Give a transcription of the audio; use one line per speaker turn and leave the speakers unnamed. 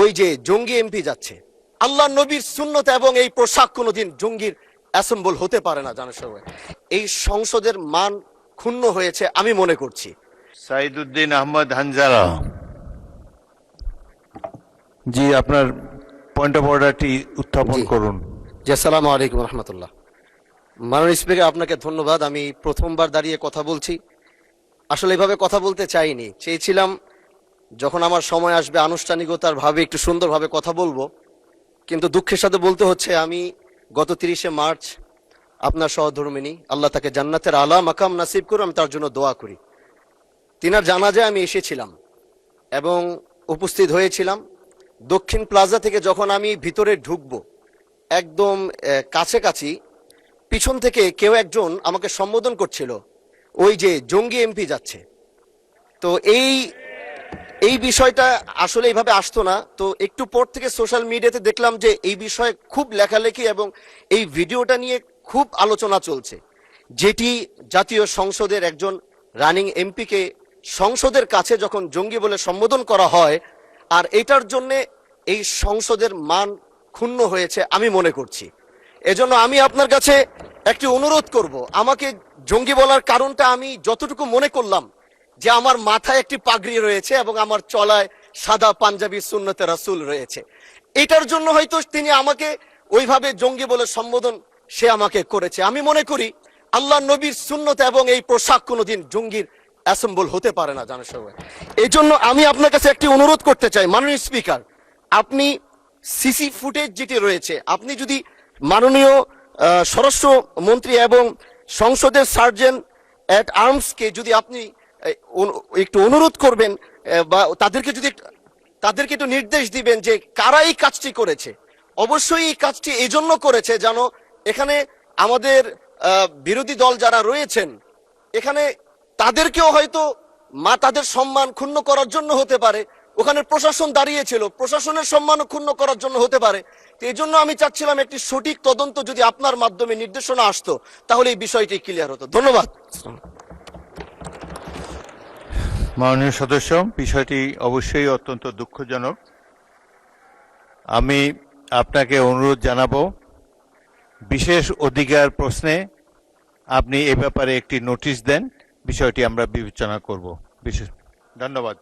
ওই যে জঙ্গি এমপি যাচ্ছে, আল্লাহ নবীর সুন্নত এবং এই পোশাক কোনোদিন জঙ্গির অ্যাসেম্বল হতে পারে না। জানার সবাই এই সংসদের মান ক্ষুণ্ণ হয়েছে আমি মনে করছি।
সাইদুদ্দিন আহমদ হানজালা, জি আপনার পয়েন্ট অফ অর্ডারটি উত্থাপন করুন।
জি, আসসালামু আলাইকুম রহমতুল্লাহ। মাননীয় স্পিকার, আপনাকে ধন্যবাদ। আমি প্রথমবার দাঁড়িয়ে কথা বলছি, আসলে এভাবে কথা বলতে চাইনি, চেয়েছিলাম যখন আমার সময় আসবে আনুষ্ঠানিকতার ভাবে একটু সুন্দরভাবে কথা বলবো, কিন্তু দুঃখের সাথে বলতে হচ্ছে আমি গত 30শে মার্চ আপনার সহধর্মিনী, আল্লাহ তাকে জান্নাতের আলা মাকাম নাসিব করুন, আমি তার জন্য দোয়া করি। তিনার জানাজায় আমি এসেছিলাম এবং উপস্থিত হয়েছিলাম। দক্ষিণ প্লাজা থেকে যখন আমি ভিতরে ঢুকবো, একদম কাছাকাছি পিছন থেকে কেউ একজন আমাকে সম্বোধন করছিল, ওই যে জঙ্গি এমপি যাচ্ছে। তো এই বিষয়টা আসলে এইভাবে আসতো না। তো একটু পর থেকে সোশ্যাল মিডিয়াতে দেখলাম যে এই বিষয়ে খুব লেখালেখি এবং এই ভিডিওটা নিয়ে খুব আলোচনা চলছে, যেটি জাতীয় সংসদের একজন রানিং এমপিকে সংসদের কাছে যখন জঙ্গি বলে সম্বোধন করা হয়, আর এটার জন্য এই সংসদের মান ক্ষুণ্ণ হয়েছে আমি মনে করছি। এজন্য আমি আপনার কাছে একটি অনুরোধ করব, আমাকে জঙ্গি বলার কারণটা আমি যতটুকু মনে করলাম যে আমার মাথায় একটি পাগড়ি রয়েছে এবং আমার চলায় সাদা পাঞ্জাবি সুন্নতে রাসূল রয়েছে, এটার জন্য হয়তো তিনি আমাকে ওইভাবে জঙ্গি বলে সম্বোধন সে আমাকে করেছে। আমি মনে করি আল্লাহ নবীর সুন্নত এবং এই পোশাক কোনোদিন জঙ্গির অ্যাসেম্বল হতে পারে না। জানার সবাই এই জন্য আমি আপনার কাছে একটি অনুরোধ করতে চাই, মাননীয় স্পিকার, আপনি সিসি ফুটেজ যেটি রয়েছে, আপনি যদি মাননীয় স্বরাষ্ট্র মন্ত্রী এবং সংসদের সার্জেন্ট অ্যাট আর্মসকে যদি আপনি একটু অনুরোধ করবেন বা তাদেরকে একটু নির্দেশ দিবেন যে কারা এই কাজটি করেছে। অবশ্যই এই কাজটি এই জন্য করেছে যেন এখানে আমাদের বিরোধী দল যারা রয়েছেন এখানে তাদেরকেও হয়তো তাদের সম্মান ক্ষুণ্ণ করার জন্য হতে পারে, ওখানে প্রশাসন দাঁড়িয়েছিল, প্রশাসনের সম্মান ক্ষুণ্ণ করার জন্য হতে পারে। এই জন্য আমি চাচ্ছিলাম একটি সঠিক তদন্ত যদি আপনার মাধ্যমে নির্দেশনা আসতো তাহলে এই বিষয়টি ক্লিয়ার হতো। ধন্যবাদ।
মাননীয় সদস্য, বিষয়টি অবশ্যই অত্যন্ত দুঃখজনক। আমি আপনাকে অনুরোধ জানাবো, বিশেষ অধিকার প্রশ্নে আপনি এ ব্যাপারে একটি নোটিশ দেন, বিষয়টি আমরা বিবেচনা করব। বিশেষ ধন্যবাদ।